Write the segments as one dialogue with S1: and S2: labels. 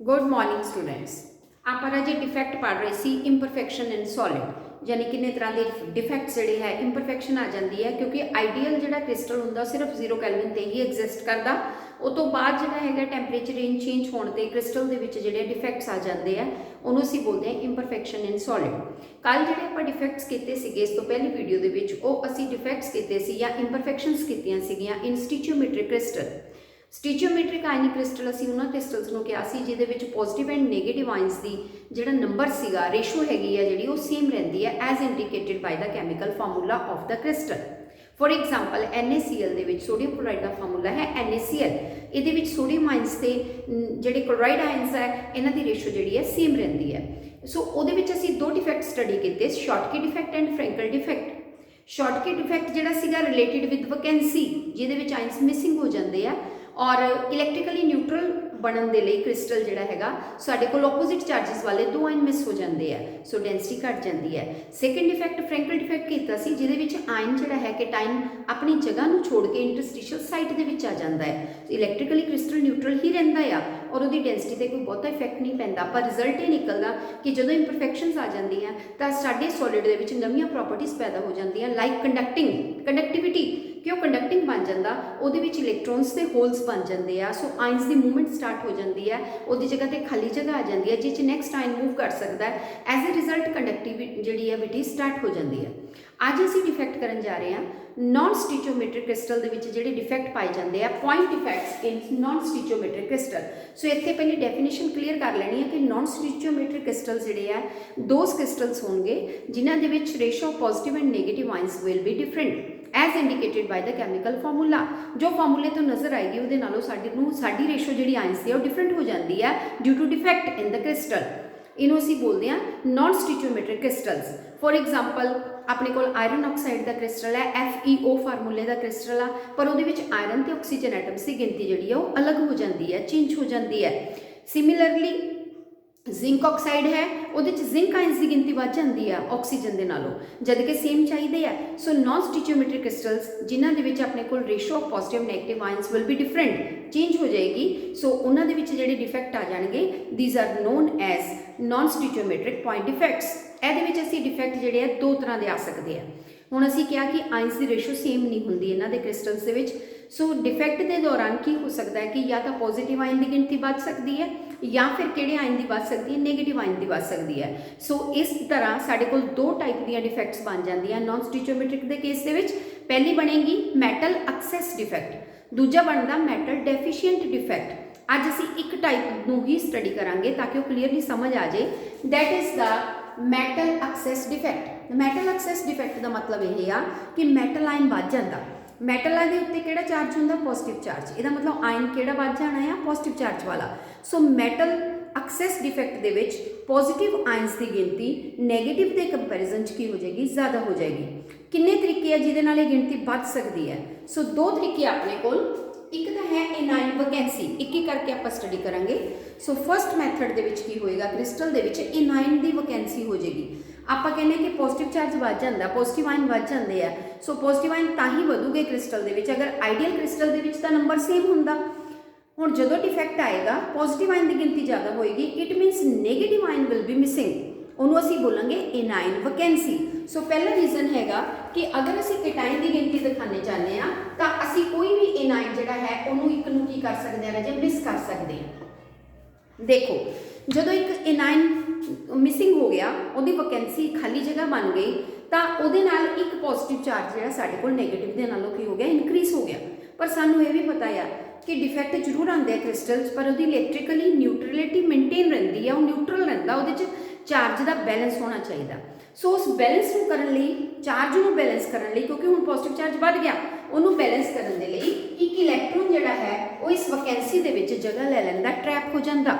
S1: Good morning students. आप अजे defect पढ़ रहे सी इंपरफेक्शन इन सॉलिड, यानी किन्ने तरह के डिफेक्ट्स जोड़े है इंपरफेक्शन आ जाती है क्योंकि आइडियल जो क्रिस्टल होंगे सिर्फ 0 कैलविन ते ही एग्जिस्ट करता। उस तो बाद जो है टैंपरेचर रेंज चेंज होने पर क्रिस्टल के जोड़े डिफेक्ट्स आ जाते हैं उन्होंने असीं बोलते हैं इंपरफेक्शन इन सॉलिड। कल जो आप डिफेक्ट्स किए इस तो पहली वीडियो असी डिफेक्ट्स किए या इंपरफेक्शनस कीतियां इन स्टिचियोमेट्रिक क्रिस्टल। स्टिचियोमेट्रिक आयनिक क्रिस्टल असीं उन्हां क्रिस्टल्स नूं कहा सी जिहदे विच पॉजिटिव एंड नेगेटिव आयन्स की जिहड़ा नंबर सीगा रेशो हैगी है जिहड़ी वो सेम रहिंदी है as indicated by the chemical formula of the crystal. For example NaCl दे विच सोडियम क्लोराइड का फार्मूला है NaCl। इहदे विच सोडियम आयन्स ते जिहड़े क्लोराइड आयन्स है इन्हां दी रेशो जिहड़ी है सेम रहिंदी है। सो उहदे विच असीं दो डिफेक्ट स्टडी कीते, Schottky defect and Frenkel defect. Schottky defect जिहड़ा सीगा रिलेटेड विद वैकेंसी जिहदे विच आयन्स मिसिंग हो जाते हैं और इलैक्ट्रिकली न्यूट्रल बनने के लिए क्रिस्टल जोड़ा है साढ़े को ऑपोजिट चार्जिस वाले दो आयन मिस हो जाते हैं, सो डेंसिटी घट जाती है। सैकेंड डिफेक्ट फ्रैंकल डिफेक्ट किया जिहदे आयन जोड़ा है कि टाइम अपनी जगह को छोड़ के इंटरस्टिशियल साइट के आ जाता है। इलैक्ट्रिकली क्रिस्टल न्यूट्रल ही रहिंदा है और उसकी डेंसिटी पर कोई बहुता इफेक्ट नहीं पैंदा, पर रिजल्ट ये निकलता कि जो इंपरफेक्शनस आ जाती हैं तो साडे सॉलिड के नवीं प्रॉपर्टीज़ पैदा हो जाती लाइक कंडक्टिविटी कि वह कंडक्टिंग बन जाता, वो इलैक्ट्रॉन्स के होल्स बन जाते हैं। सो आयन्स की मूवमेंट स्टार्ट हो जाती है, वो जगह पर खाली जगह आ जाती है जिस नैक्सट आयन मूव कर सकता है। एज ए रिजल्ट कंडक्टिविटी जी है विटी स्टार्ट हो जाती है। अज असीं डिफेक्ट करन जा रहे हैं नॉन स्टिचियोमेट्रिक क्रिस्टल के डिफेक्ट पाए जाते हैं, point defects in non stoichiometric crystal. So इत्थे पहले डेफिनेशन क्लीयर कर लेनी है कि नॉन स्टिचियोमेट्रिक क्रिस्टल जोड़े है दो क्रिस्टल्स होंगे जिन्हां दे विच ratio of positive and negative ions will be different as indicated by the chemical formula. जो फार्मूले तो नज़र आएगी वो नालों साडी रेशो जी आयन्स की डिफरेंट हो जाती है due to defect in the crystal. इनू असीं बोलते हैं non stoichiometric crystals. For example अपने को आयरन ऑक्साइड का क्रिस्टल है FeO फार्मूले का क्रिस्टल आ, पर वो आयरन तो ऑक्सीजन एटम्स की गिनती जी है वो अलग हो जाती है, चेंज हो जाती है। सिमिलरली जिंक ऑक्साइड है वो जिंक आयन्स की गिनती बढ़ जाती है ऑक्सीजन के नालों, जबकि सेम चाहिए है। सो नॉन स्टिचियोमेट्रिक क्रिस्टल्स जिन्होंने अपने को ratio of positive negative ions will be different, change हो जाएगी। सो उन्होंने जोड़े डिफेक्ट आ जाएंगे these are known as non stoichiometric point defects. ये असीं डिफेक्ट जोड़े है दो तरह के आ सकते हैं। हुण असीं क्या कि आयन्स की रेशो सेम नहीं होंगी इन्हों के क्रिस्टल्स के। सो डिफेक्ट के दौरान की हो सकता है कि या तो पॉजिटिव आयन की गिनती बढ़ सकती है या फिर किहड़े आयन की बढ़ सकती है, नेगेटिव आयन की बढ़ सकती है। सो इस तरह साढ़े को दो टाइप दी डिफेक्ट्स बन जाती हैं नॉन स्टिचियोमेट्रिक के केस के। पहली बनेगी मैटल एक्सेस डिफेक्ट, दूजा बनता मैटल डेफिशिएंट डिफेक्ट। अज असीं एक टाइप नूं ही स्टडी करांगे ताकि वो क्लीयरली समझ आ जाए, that is the metal access defect. Metal access defect का मतलब यह आ कि मैटल आयन बढ़ जाता, मैटल के उत्ते किहड़ा चार्ज होंदा पॉजिटिव चार्ज, इसका मतलब आयन किहड़ा बढ़ जाना है पॉजिटिव चार्ज वाला। सो मैटल एक्सेस डिफेक्ट दे विच पॉजिटिव आयन्स की गिनती नैगेटिव के कंपैरिजन की हो जाएगी, ज़्यादा हो जाएगी। किन्ने तरीके है जिहदे नाल गिनती बढ़ सकती है? सो दो तरीके अपने कोल, एक तो है एनाइन वैकेंसी, एक ही करके आप स्टडी करांगे। सो फर्स्ट मैथड दे विच की होएगा क्रिस्टल दे विच एनाइन की वैकेंसी हो जाएगी। आप कहने कि पॉजिटिव चार्ज बढ़ जाता, पॉजिटिव आयन बढ़ जाते हैं। सो पॉजिटिव आयन ताही वधूगे क्रिस्टल दे विच अगर आइडियल क्रिस्टल दे विच तां नंबर सेम हुंदा। हुण जदों डिफेक्ट आएगा पॉजिटिव आयन की गिनती ज़्यादा होएगी, it मीनस negative ion will be missing, उन्होंने असीं बोलांगे एनाइन वैकेंसी। सो पहला रीजन हैगा कि अगर असीं एटाइन की गिनती दिखाने चाहते हैं तो असीं कोई भी एनाइन जिहड़ा है उन्होंने एक नूं की कर सकते हैं राजे मिस कर सकते हैं। देखो जदों एक एनाइन मिसिंग हो गया, उसकी वैकेंसी खाली जगह बन गई तो उहदे नाल एक पॉजिटिव चार्ज जिहड़ा साडे कोल नेगेटिव दे नालों की हो गया इनक्रीज हो गया। पर सानूं ये भी पता है कि डिफेक्ट जरूर आते हैं क्रिस्टल्स, पर वो इलैक्ट्रिकली न्यूट्रलिटी मेनटेन रहिंदी है, वो न्यूट्रल रहिंदा, वो चार्ज का बैलेंस होना चाहिए। सो उस बैलेंस को करने लई, चार्ज को बैलेंस करने लई, क्योंकि हुण पॉजिटिव चार्ज बढ़ गया, उन्होंने बैलेंस करने के लिए एक इलैक्ट्रॉन जिहड़ा है वो इस वैकेंसी दे विच जगह ले लैंदा, ट्रैप हो जाता,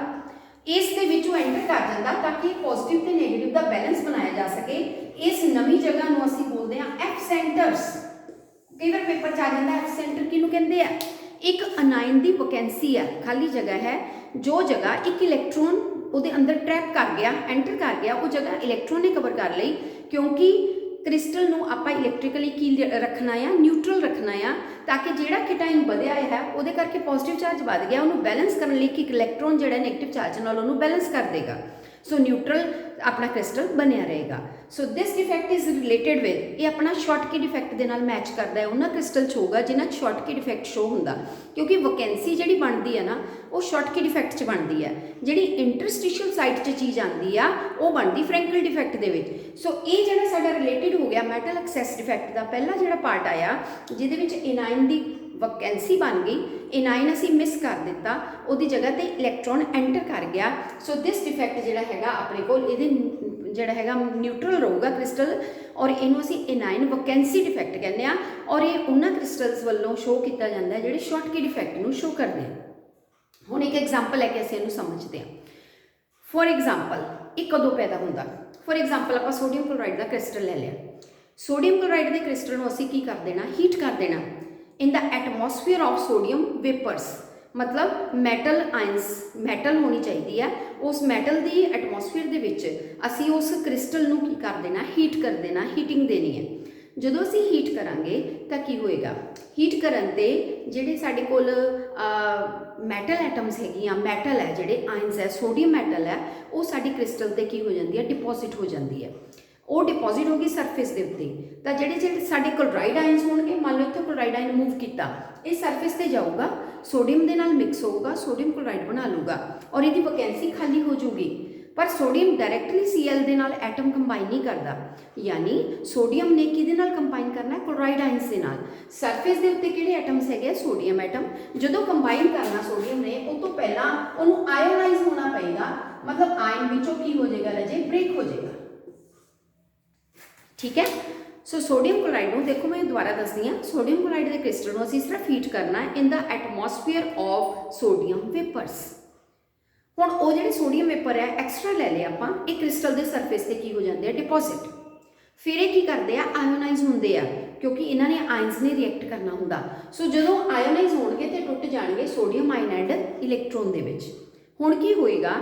S1: इस दे विच वो एंटर कर जाता ताकि पॉजिटिव ते नेगेटिव का बैलेंस बनाया जा सके। इस नवी जगह नूं असीं बोलते हैं एफ सेंटर्स। कई बार पेपर च आ जाता एफ सेंटर किहनूं कहंदे आ? एक अनाइन की वैकेंसी है, खाली जगह है, जो जगह एक इलैक्ट्रॉन उसके अंदर ट्रैप कर गया, एंटर कर गया, वो जगह इलैक्ट्रॉन ने कवर कर ली। क्योंकि क्रिस्टल नूं आपां इलैक्ट्रिकली की रखना है, न्यूट्रल रखना है, ताकि जिहड़ा कीटाइन वधिया है ਉਹਦੇ ਕਰਕੇ पॉजिटिव चार्ज वध गया, ਉਹਨੂੰ बैलेंस करने लिए कि इलैक्ट्रॉन जिहड़ा नेगेटिव चार्ज नाल ਉਹਨੂੰ बैलेंस कर देगा। सो न्यूट्रल अपना क्रिस्टल बनया रहेगा। So this defect is related with, ये अपना शॉर्टकी डिफेक्ट के नाल मैच करता है उन्होंने क्रिस्टल च होगा जिन्हें शॉर्टकी डिफेक्ट शो होंदा, क्योंकि वैकेंसी जी बनती है ना वो शॉर्टकी डिफेक्ट च बनती है, जी इंटरस्टिशियल साइट च चीज़ आती है वो बनती फ्रैंकल डिफेक्ट के। सो ये जो साडा रिलेटेड हो गया मेटल एक्सैस डिफेक्ट का पहला जो पार्ट आया जिहदे एनाइन की वैकेंसी बन गई, एनाइन असी मिस कर दिता, उसकी जगह पर इलैक्ट्रॉन एंटर कर गया। सो दिस डिफेक्ट जोड़ा है अपने को जोड़ा है न्यूट्रल रहूगा क्रिस्टल, और इनू असी एनाइन वैकेंसी डिफेक्ट कहते हैं, और ये उन्होंने क्रिस्टल्स वालों शो किया जाता है जो शॉर्टकी डिफेक्ट में शो करते हैं। हुण एक एग्जाम्पल लैके असीं इहनूं समझते हैं। फॉर एग्जाम्पल ये कदों पैदा होंदा, फॉर एग्जाम्पल आपां सोडियम क्लोराइड का क्रिस्टल ले लिया, सोडियम क्लोराइड के क्रिस्टल नूं असीं की कर देना, हीट कर देना in the atmosphere of sodium vapours, मतलब मैटल आइनस मैटल होनी चाहिए है, उस मैटल की एटमोसफेयर दे विच असी उस क्रिस्टल नूं की कर देना, हीट कर देना, हीटिंग देनी है। जदों असी हीट करांगे तो की होएगा, हीट करन ते जिहड़े साडे कोल मैटल एटम्स हैगियां, मैटल है जिहड़े आइनस है, सोडियम मैटल है, वो साडी क्रिस्टल ते की हो जाती है, डिपॉजिट हो जाती है, वो डिपॉजिट होगी सरफेस के उत्ते। तो जिहड़े साडे क्लोराइड आइनस होणगे, मान लो इत्थे क्लोराइड आइन मूव किया, ये सरफेस ते जाऊगा, सोडियम के नाल मिक्स होगा, सोडियम क्लोराइड बना लूगा और इसकी वैकेंसी खाली हो जाऊगी, पर सोडियम डायरैक्टली Cl दे नाल एटम कंबाइन नहीं करता, यानी सोडियम ने किहदे नाल कंबाइन करना है, क्लोराइड आइनस दे नाल। सरफेस के उत्ते किहड़े एटम्स है, सोडियम एटम, जदों कंबाइन करना सोडियम ने उस तो पहला उन्होंने आयोनाइज होना पएगा, मतलब आयन विचों की हो जाएगा रजे, ब्रेक हो जाएगा, ठीक है। सो सोडियम क्लोराइड में देखो मैं दोबारा दसदी हाँ, सोडियम क्लोराइड के क्रिस्टल में असीं सिर्फ हीट करना है in the atmosphere of sodium vapours. हुण वो जिहड़े सोडियम वेपर है एक्सट्रा ले लिया आपां, ये क्रिस्टल के सरफेस से की हो जाते हैं, डिपॉजिट, फिर ये की करते हैं, आयोनाइज होंदे आ, क्योंकि इन्होंने आइनस ने रिएक्ट करना होंदा। सो जदों आयोनाइज होणगे तो टुट जाणगे सोडियम आयन एंड इलैक्ट्रॉन दे विच। हुण की होएगा,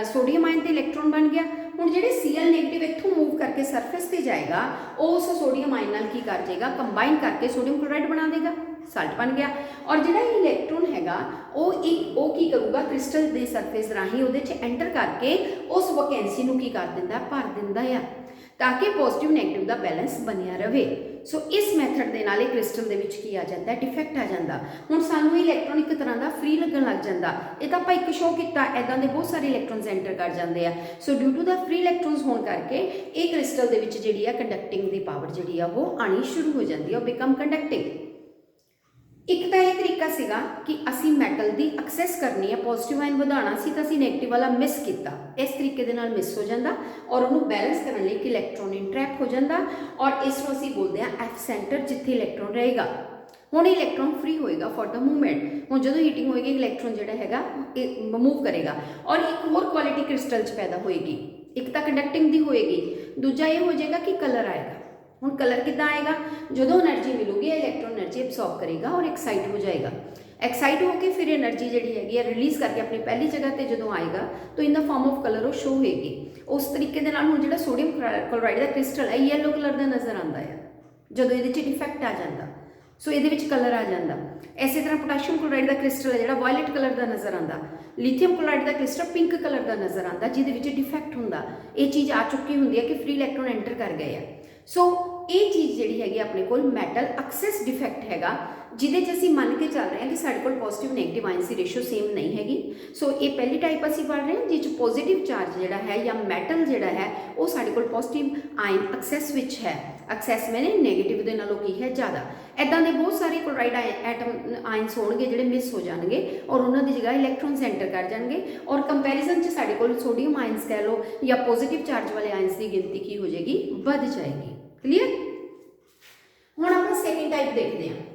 S1: सोडियम आयन तो इलैक्ट्रॉन बन गया, हुण जिहड़े Cl नेगेटिव इत्थों मूव करके सरफेस पर जाएगा, उस सोडियम आयन नाल की कर जाएगा, कंबाइन करके सोडियम क्लोराइड बना देगा, साल्ट बन गया। और जिहड़ा इलैक्ट्रॉन हैगा वो की करूगा, क्रिस्टल के सरफेस राही उहदे च एंटर करके उस वैकेंसी नूं की कर दिंदा, भर दिंदा है, ताकि पॉजिटिव नैगेटिव का बैलेंस बनिया रहे। सो इस मैथड के नाल क्रिस्टल के विच की आ जाता है, डिफेक्ट आ जाता। हुण सानूं इलैक्ट्रॉन एक तरह का फ्री लगन लग जाता, ये तो आपां एक शो किया, इदां दे बहुत सारे इलैक्ट्रॉन्स एंटर कर जाते हैं। So due to the free electrons होने करके ये क्रिस्टल के विच जिहड़ी है कंडक्टिंग की पावर जिहड़ी है वो आनी शुरू हो जाती है, बिकम कंडक्टिंग। एक तो यह तरीका सीगा कि असी मैटल की एक्सैस करनी है, पॉजिटिव आयन बढ़ाना सी तो असी नैगेटिव वाला मिस किया, इस तरीके के नाल मिस हो जाता, और उन्होंने बैलेंस करने लिए कि इलैक्ट्रॉन इंट्रैप हो जाता, और इसको असी बोलते हैं एफ सेंटर, जिथे इलैक्ट्रॉन रहेगा। हुण इलैक्ट्रॉन फ्री होएगा फॉर द मूवमेंट, हुण जदों हीटिंग होएगी इलैक्ट्रॉन जिहड़ा हैगा मूव करेगा, और एक होर क्वालिटी क्रिस्टल च पैदा होएगी, एक तो कंडक्टिंग दी होएगी, दूजा ये हो जाएगा कि कलर आएगा। हुण कलर कितना आएगा, जो एनर्जी मिलूगी इलैक्ट्रॉन एनर्जी एब्सॉर्ब करेगा और एक्साइट हो जाएगा, एक्साइट होकर फिर एनर्जी जी है रिलीज़ करके अपनी पहली जगह पर जो आएगा तो in the form of colour वो शो होएगी। उस तरीके के नाल हुण जिहड़ा सोडियम क्लोराइड का क्रिस्टल है येलो कलर का नज़र आता है जो ये डिफेक्ट आ जाता, सो ये कलर आ जाता। इस तरह पोटाशियम क्लोराइड का क्रिस्टल है जो वायलट कलर का नज़र आता, लिथियम क्लोराइड का क्रिस्टल पिंक कलर का नज़र आता, जिहदे डिफेक्ट होंदा, ये चीज़ आ चुकी होंदी है कि फ्री इलैक्ट्रॉन एंटर कर गए हैं। सो ये चीज़ जिहड़ी हैगी अपने कोल मैटल एक्सैस डिफेक्ट हैगा, जिहदे च असीं मन के चल रहे हैं कि साडे कोल पॉजिटिव नैगेटिव आयन की रेशो सेम नहीं हैगी। सो ये पहली टाइप असीं पढ़ रहे हैं जिस पॉजिटिव चार्ज जिहड़ा है या मैटल जिहड़ा है वो साडे कोल पॉजिटिव आयन एक्सैस विच है, एक्सैस मैंने नैगेटिव दे नालों की है ज़्यादा। इदां दे बहुत सारे क्लोराइड एटम आयनस होणगे जिहड़े मिस हो जाणगे और उन्हां दी जगह इलैक्ट्रॉन्स एंटर कर जाणगे, और कंपैरिजन च साडे कोल सोडियम आयनस कह लो या पॉजिटिव चार्ज वाले आयनस की गिनती की हो जाएगी, बढ़ जाएगी। क्लीयर। हुण आपां सैकेंड टाइप देखते हैं।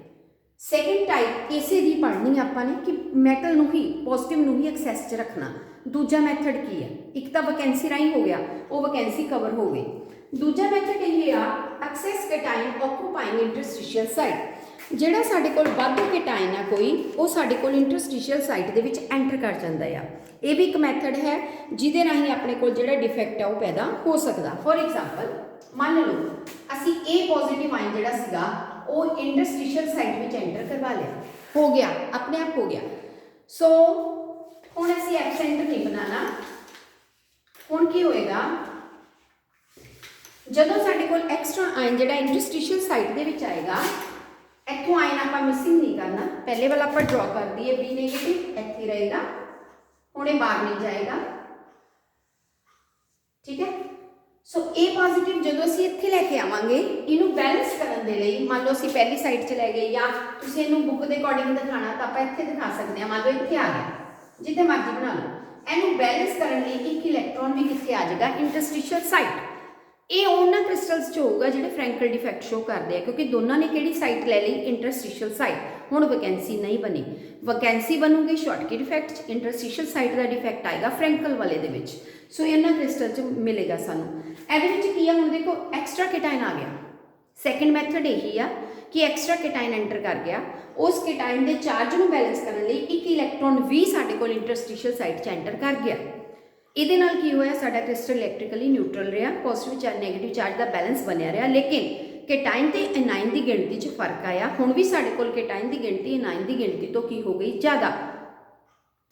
S1: सैकेंड टाइप इसे दी पढ़नी आपां ने कि मैटल नूं ही पॉजिटिव नूं ही एक्सैस च रखना। दूजा मैथड की है, एक तो वैकेंसी राही हो गया, वो वैकेंसी कवर हो गई। दूजा मैथड ये आ excess cation occupying interstitial site. जिहड़ा साडे कोल वाधू कैटाइन है कोई, वो साडे कोल इंटरस्टिशियल साइट दे विच एंटर कर जांदा है। ये भी एक मैथड है जिहदे राही अपने कोल जिहड़ा डिफेक्ट है वो पैदा हो सकदा। फॉर एग्जाम्पल मान लो असी ए पॉजिटिव आयन जिहड़ा सीगा वो इंटरस्टिशियल साइट में एंटर करवा लिया, हो गया अपने आप हो गया। सो हुण असीं एब्सेंट नहीं बनाना। हुण की होएगा, जदों साडे कोल एक्स्ट्रा आयन जिहड़ा इंटरस्टिशियल साइट दे विच आएगा, इत्थों आयन आपां मिसिंग नहीं करना, पहले वाला आपां ड्रॉ कर दईए, बी नेगेटिव इत्थे रहेगा, हुण इह बाहर नहीं जाएगा, ठीक है। सो ए पॉजिटिव जो असीं इत्थे लैके आवांगे, इनू बैलेंस करन दे लई, मान लो असीं पहली साइड च लै गए या तुसीं इहनू बुक दे अकॉर्डिंग दिखाना तां आपां इत्थे दिखा सकदे हां, मान लो इत्थे आ गया, जिथे मर्जी बना लो, इहनू बैलेंस करन लई एक इलैक्ट्रॉन भी कित्थे आ जाएगा, इंटरस्टिशियल साइट। ये उन्होंने क्रिस्टल्स च होगा जिहड़े फ्रैंकल डिफेक्ट शो करते हैं, क्योंकि दोनों ने किहड़ी साइट ले ली, इंटरस्टिशियल साइट। हुण वैकेंसी नहीं बनी, वैकेंसी बनूगी शॉर्टकी डिफेक्ट, इंटरस्टिशियल साइट का डिफेक्ट आएगा फ्रैंकल वाले दे विच। सो इन्होंने क्रिस्टल च मिलेगा सानू। इहदे विच की है, हुण देखो एक्स्ट्रा केटाइन आ गया, सैकेंड मैथड यही आ कि एक्स्ट्रा केटाइन एंटर कर गया, उस केटाइन के चार्ज को बैलेंस करने लई एक इलैक्ट्रॉन भी साडे कोल इंटरस्टिशियल साइट च एंटर कर गया। ਇਹਦੇ ਨਾਲ ਕੀ ਹੋਇਆ, ਸਾਡਾ ਕ੍ਰਿਸਟਲ ਇਲੈਕਟ੍ਰੀਕਲੀ ਨਿਊਟਰਲ ਰਿਹਾ, ਪੋਜ਼ਿਟਿਵ ਚਾਰਜ ਨੈਗੇਟਿਵ ਚਾਰਜ ਦਾ ਬੈਲੈਂਸ ਬਣਿਆ ਰਿਹਾ, ਲੇਕਿਨ केटाइन ਤੇ एनाइन ਦੀ ਗਿਣਤੀ 'ਚ ਫਰਕ ਆਇਆ। ਹੁਣ ਵੀ ਸਾਡੇ ਕੋਲ केटाइन ਦੀ ਗਿਣਤੀ एनाइन ਦੀ ਗਿਣਤੀ ਤੋਂ ਕੀ ਹੋ ਗਈ, ਜ਼ਿਆਦਾ,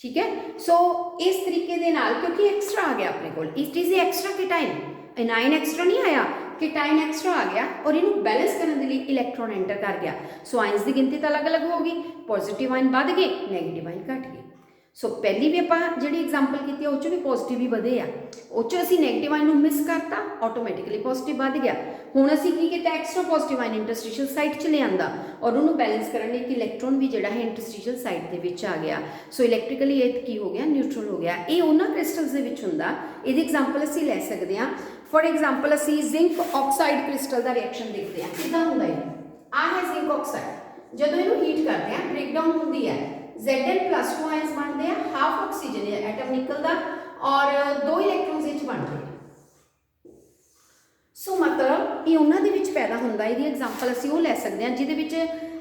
S1: ठीक है। सो इस तरीके दे नाल, क्योंकि एक्स्ट्रा आ गया अपने कोल, it is extra cation, anion extra नहीं आया, केटाइन एक्स्ट्रा आ गया और इनू बैलेंस करने के लिए इलैक्ट्रॉन एंटर कर गया। सो आइन्स की गिनती तो अलग अलग होगी, पॉजिटिव आइन बढ़ गए, नैगेटिव आइन घट गए। सो पहली भी आपां जिहड़ी एग्जाम्पल की उस भी पॉजिटिव ही वधे आ, उस असीं नैगेटिव आइन नूं मिस करता, ऑटोमैटिकली पॉजिटिव बढ़ गया। हुण असीं की कीता, extra positive ion interstitial site च लिआंदा और उन्होंने बैलेंस करने लई इलैक्ट्रॉन भी जिहड़ा है इंटरस्टिशियल साइट दे विच आ गया। सो इलैक्ट्रिकली ये की हो गया, न्यूट्रल हो गया। ये उन्हां क्रिस्टल्स दे विच हुंदा, इहदी एग्जाम्पल असीं लै सकदे हां। फॉर एग्जाम्पल असीं जिंक ऑक्साइड क्रिस्टल का रिएक्शन देखते हैं, किदां हुंदा है। आ है जिंक ऑक्साइड, जदों इहनूं हीट करते हैं ब्रेकडाउन हुंदी है, Zn+2 आयंस बनते हैं, हाफ ऑक्सीजन एटम निकलता और 2 इलैक्ट्रॉन्स इच बनते हैं। सो मतलब ये उन्हां दे विच पैदा हुंदा। इहदी एग्जाम्पल असीं वो लै सकदे हां जिहदे विच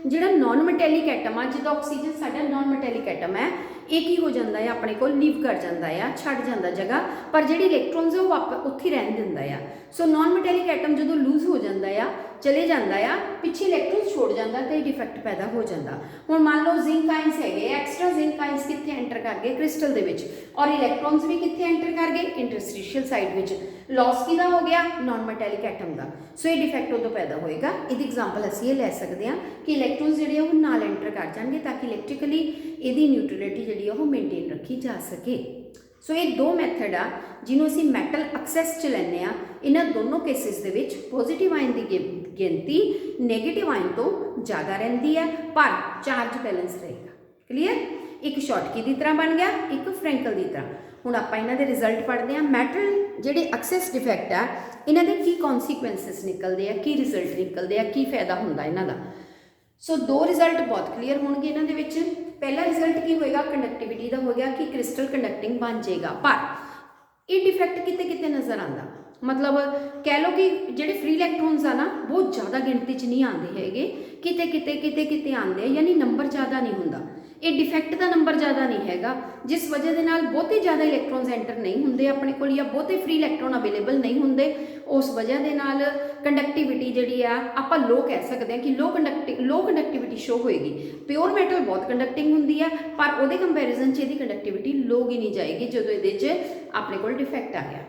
S1: जिहड़ा नॉन मैटैलिक एटम आ, जिद्दां ऑक्सीजन साडा नॉन मैटैलिक एटम है, ये की हो जाता है, अपने को लीव कर जाता है, छड़ जाता जगह, पर जिहड़ी इलैक्ट्रॉन्स है वो उत्थे रहन दिंदा है। सो नॉन मैटैलिक एटम जो लूज हो जाता है, चले जाता है, पिछे इलैक्ट्रॉन्स छोड़ जाता तो डिफेक्ट पैदा हो जाता। हुण मान लो जिंक आइंस है, एक्स्ट्रा जिंक आइंस कित्थे एंटर कर गए, क्रिस्टल दे विच, और इलैक्ट्रॉन्स भी कित्थे एंटर कर गए, इंटरस्टिशियल साइड विच। लॉस किहदा हो गया, नॉन मैटैलिक एटम का। सो ये डिफेक्ट उदों पैदा होएगा। इहदी एग्जाम्पल असीं ये लै सकदे हां कि इलैक्ट्रॉन्स जिहड़े वो नाल एंटर कर जाणगे ताकि इलैक्ट्रिकली इहदी न्यूट्रलिटी जिहड़ी वो मेनटेन रखी जा सके। सो ये दो मैथड आ जिन्हों असीं मैटल एक्सेस च लैंदे आ। इन्हां दोनों केसिस दे विच पॉजिटिव आयन की गिनती नैगेटिव आयन तो ज़्यादा रहिंदी है, पर चार्ज बैलेंस रहेगा। क्लीयर, एक शॉर्टकी की तरह बन गया, एक फ्रैंकल की तरह। हुण आपां इन्हां दे रिजल्ट पढ़ते हैं। मैटल जिहड़े एक्सेस डिफेक्ट आ, इन्हां दे की कॉन्सीक्वेंसिस निकलते हैं, की रिजल्ट निकलते हैं, की फायदा हुंदा इन्हां दा। सो दो रिजल्ट बहुत क्लीयर होंगे इन्हां दे विच। पहला रिजल्ट की होएगा, कंडक्टिविटी का हो गया कि क्रिस्टल कंडक्टिंग बन जाएगा, पर ये डिफेक्ट किते किते नज़र आता। मतलब कह लो कि जिहड़े फ्री इलैक्ट्रॉन्स आ ना, बहुत ज़्यादा गिनती च नहीं आते हैगे, किते किते किते किते आते, यानी नंबर ज़्यादा नहीं हुंदा। ये डिफेक्ट का नंबर ज़्यादा नहीं हैगा, जिस वजह के नाल बहुते ज़्यादा इलैक्ट्रॉन्स एंटर नहीं होंदे अपने कोल, या बहुते फ्री इलैक्ट्रॉन अवेलेबल नहीं होंदे। उस वजह के नाल कंडक्टिविटी जिहड़ी आ आपां लो कह सकते हैं कि लो कंडक्टिविटी शो होएगी। प्योर मैटल बहुत कंडक्टिंग हुंदी है, पर उहदे कंपैरिजन च इहदी कंडक्टिविटी लो ही नहीं जाएगी जदों इहदे च अपने कोल डिफेक्ट आ गया।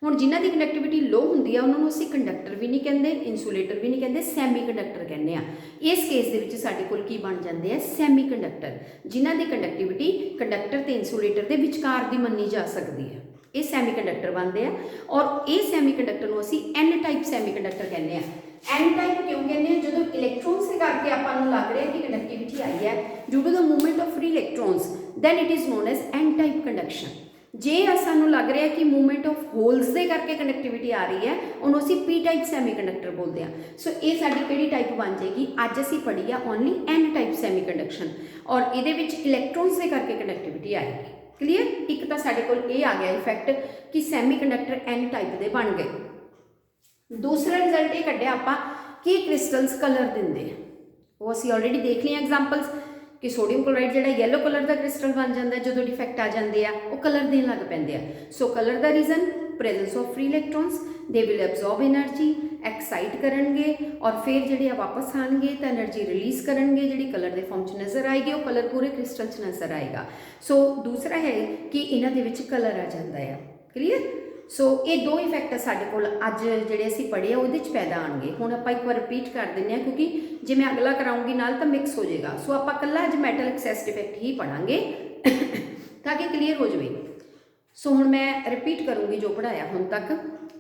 S1: हुण जिन्हां दी कंडक्टिविटी लो हुंदी है उन्होंने असीं कंडक्टर भी नहीं कहते, इंसुलेटर भी नहीं कहते, सैमी कंडक्टर कहने आ। इस केस दे विच साडे कोल की बन जांदे आ, सैमी कंडक्टर, जिन्हां दी कंडक्टिविटी कंडक्टर ते इंसुलेटर दे विचकार दी मन्नी जा सकदी है। ये सैमी कंडक्टर बनते हैं, और ये सैमी कंडक्टर को असीं एन टाइप सैमी कंडक्टर कहने हैं। एन टाइप क्यों कहने हैं, जो इलैक्ट्रॉन्स के करके आपां नूं लग रहा है कि कंडक्टिविटी आई है due to the movement of free electrons, then it is known as n type conduction. जे सानू लग रहा है कि मूवमेंट ऑफ होल्स के करके कंडक्टिविटी आ रही है, उन्होंने असीं पी टाइप सैमी कंडक्टर बोलते हैं। सो ये साडी किहड़ी टाइप बन जाएगी, अज असीं पढ़ी है only n type semi conduction, और इहदे विच इलैक्ट्रॉन्स के करके कंडक्टिविटी आएगी। क्लीयर, एक तो साडे कोल ये आ गया इफेक्ट कि सैमी कंडक्टर एन टाइप के बन गए। दूसरा रिजल्ट ये कढ़िया आपां कि क्रिस्टल्स कलर दिंदे, वो असीं ऑलरेडी देख लिया एग्जाम्पल्स कि सोडियम क्लोराइड जिहड़ा येलो कलर का क्रिस्टल बन जाता है, जो डिफेक्ट आ जाते हैं वो कलर देन लग पैंदे आ। सो कलर का reason presence of free electrons, they will absorb energy, excite करेंगे और फिर जिहड़े वापस आएंगे तो एनर्जी रिलीज़ करेंगे, जिहड़ी कलर के फॉर्म च नज़र आएगी, वो कलर पूरे क्रिस्टल च नज़र आएगा। सो दूसरा है कि इन्हां दे विच कलर आ जाता है। क्लीयर। सो ये दो इफैक्ट साडे कोल अज जिहड़े असीं पढ़े उहदे च पैदा आउणगे। हुण आपां एक बार रिपीट कर दिंदे हां क्योंकि जे मैं अगला कराऊंगी नाल तां मिक्स हो जाएगा। सो आपां कल्ला अज मैटल एक्सैस डिफेक्ट ही पढ़ांगे ताकि क्लीयर हो जाए। सो हुण मैं रिपीट करूँगी जो पढ़ाया हुण तक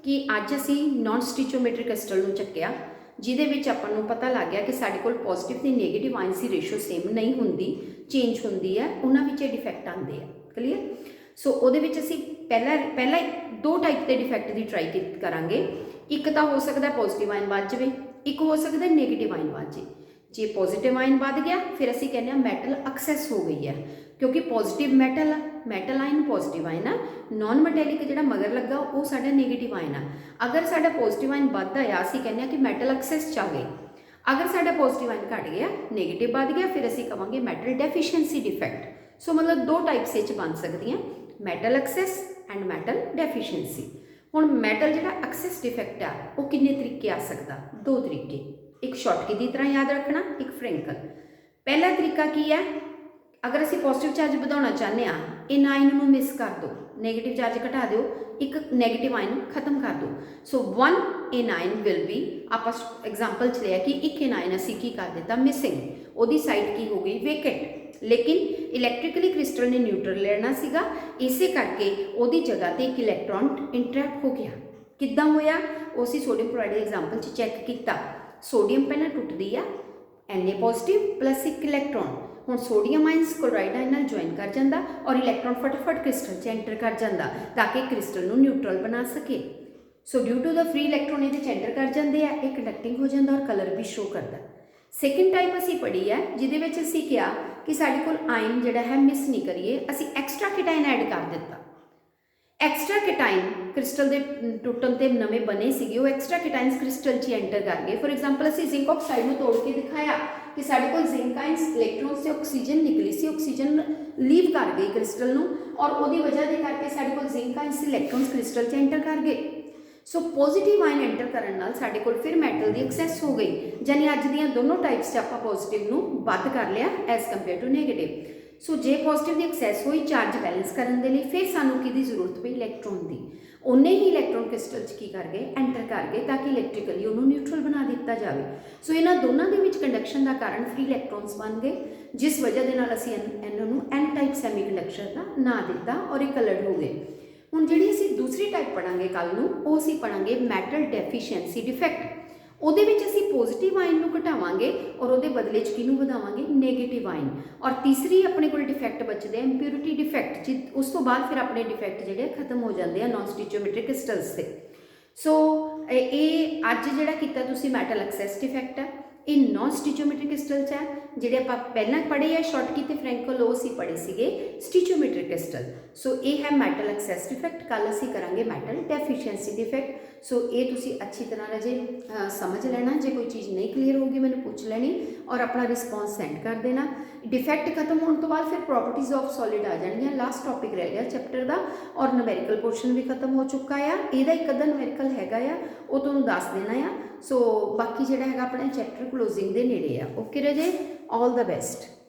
S1: कि अज असीं नॉन स्टिचोमैट्रिक क्रिस्टल नूं चक्किया, जिहदे विच आपां नूं पता लग गया कि साडे कोल पॉजिटिव ते नेगेटिव आयन्स की रेशो सेम नहीं हुंदी, चेंज हुंदी है, उन्हां विच डिफेक्ट आंदे आ। क्लीयर। सो उहदे विच असीं पहला दो टाइप के डिफेक्ट की ट्राई करांगे। एक तो हो सकता है पॉजिटिव आयन वध जाए, एक हो सकता है नेगेटिव आयन वध जाए। जे पॉजिटिव आयन वध गया फिर असीं कहने हैं मैटल एक्सैस हो गई है, क्योंकि positive metal ion positive ion है, नॉन मैटैलिक जिहड़ा मगर लगा वो साडा नेगेटिव आयन है। अगर साडा पॉजिटिव आयन वधदा है असीं कहने कि मैटल एक्सैस च आ गए। अगर साडा पॉजिटिव आयन घट गया, नेगेटिव वध गया, फिर असीं कहांगे मैटल डेफिशिएंसी डिफेक्ट। सो मतलब दो टाइप्स इच बन सकदियां, metal access and metal deficiency. हुण मैटल जिहड़ा एक्सैस डिफेक्ट है वो किन्ने तरीके आ सकदा? दो तरीके, एक शॉर्टकी की तरह याद रखना, एक फ्रैंकल। पहला तरीका की है, अगर असीं पॉजिटिव चार्ज वधाउणा चाहते हैं, इन आयन नूं मिस कर दो, नेगेटिव चार्ज घटा दो, एक नेगेटिव आयन खत्म कर दो। So one in ion will be, आप एग्जाम्पल च लिया कि एक इन आयन असीं की कर दिता मिसिंग, उहदी साइड की हो गई वेकेंट, लेकिन इलैक्ट्रिकली क्रिस्टल ने न्यूट्रल लेना सीगा, इसे करके उहदी जगह ते एक इलैक्ट्रॉन इंटरैक्ट हो गया। किद्दां होया? वो असीं सोडियम क्लोराइड एग्जाम्पल च चैक किया। सोडियम पहले टुटदी है, Na पॉजिटिव प्लस एक इलैक्ट्रॉन, हुण सोडियम आयन्स क्लोराइड आयन नाल ज्वाइन कर जाता और इलैक्ट्रॉन फटाफट क्रिस्टल च एंटर कर जाता ताकि क्रिस्टल नूं न्यूट्रल बना सके। So due to the free electron ये एंटर कर जाते हैं, एक कंडक्टिंग हो जाता और कलर भी शो करता। सैकेंड टाइप असीं पढ़ी है जिहदे विच असीं कहा कि साडे कोल आयन जिहड़ा है मिस नहीं करिए, असीं एक्सट्रा केटाइन ऐड कर दिता। एक्सट्रा केटाइन क्रिस्टल के टुटन ते नवे बने सीगे, वो एक्सट्रा केटाइन्स क्रिस्टल च एंटर कर गए। फॉर एग्जाम्पल असीं जिंक ऑक्साइड में तोड़ के दिखाया कि साडे कोल जिंक आयन्स इलैक्ट्रॉन से ऑक्सीजन निकली सी, ऑक्सीजन लीव कर गई क्रिस्टल नूं और उहदी वजह दे करके साडे कोल जिंक आयन्स इलैक्ट्रॉन्स क्रिस्टल च एंटर कर गए। सो पॉजिटिव आयन एंटर करने नाल साडे कोल फिर मैटल की एक्सैस हो गई, यानी अज दियां दोनों टाइप्स आपां पॉजिटिव नूं वध कर लिया as compare to negative. So जे पॉजिटिव की एक्सैस हुई चार्ज बैलेंस करने के लिए, फिर सानू किहदी जरूरत पई? इलैक्ट्रॉन की। उन्ने ही इलैक्ट्रॉन क्रिस्टल च की कर गए? एंटर कर गए, ताकि इलैक्ट्रिकली उन्होंने न्यूट्रल बना दिता जाए। सो इन्हां दोनों के विच कंडक्शन का कारण फ्री इलैक्ट्रॉन्स बन गए, जिस वजह के नाल असीं इन्हां नूं एन टाइप सैमीकंडक्टर का नाम दिता और ये कलर्ड हो गए। हुण जिहड़ी असीं दूसरी टाइप पढ़ांगे कल नूं, वो असीं पढ़ांगे मैटल डेफिशिएंसी डिफेक्ट। उहदे विच असीं पॉजिटिव आयन नूं घटावांगे और उहदे बदले च किहनूं वधावांगे? Negative ion. और तीसरी अपने कोल डिफेक्ट बचदे हैं इंप्योरिटी डिफेक्ट, उस तो बाद फिर अपने डिफेक्ट जिहड़े खत्म हो जाते हैं नॉन स्टिचोमैट्रिक क्रिस्टल्स से। सो ये अज जिहड़ा कीता तुसीं मैटल एक्सैस डिफेक्ट है, ये नॉन स्टिचोमैट्रिक क्रिस्टल च है। जिहड़े आपां पहलां पढ़े है शॉर्टकी ते फ्रैंकल, वो असीं पढ़े सीगे स्टिचोमैट्रिक क्रिस्टल। सो ये है मैटल एक्सैस डिफेक्ट, कल असीं करांगे मैटल डेफिशिएंसी डिफेक्ट। सो ये तुसीं अच्छी तरह रजे समझ लेना, जे कोई चीज़ नहीं क्लीयर होगी मैंने पूछ लेनी और अपना रिस्पॉन्स सेंड कर देना। डिफेक्ट खत्म होने तो बाद फिर प्रॉपर्टीज़ ऑफ सॉलिड आ जाएंगे, लास्ट टॉपिक रह गया चैप्टर का और न्यूमेरिकल पोर्शन भी खत्म हो चुका है। ਇਹਦਾ एक अद्धा न्यूमेरिकल हैगा आ, वो तुहानूं दस देना आ। सो बाकी जिहड़ा हैगा अपने चैप्टर क्लोजिंग दे नेड़े आ। Okay Raje, all the best.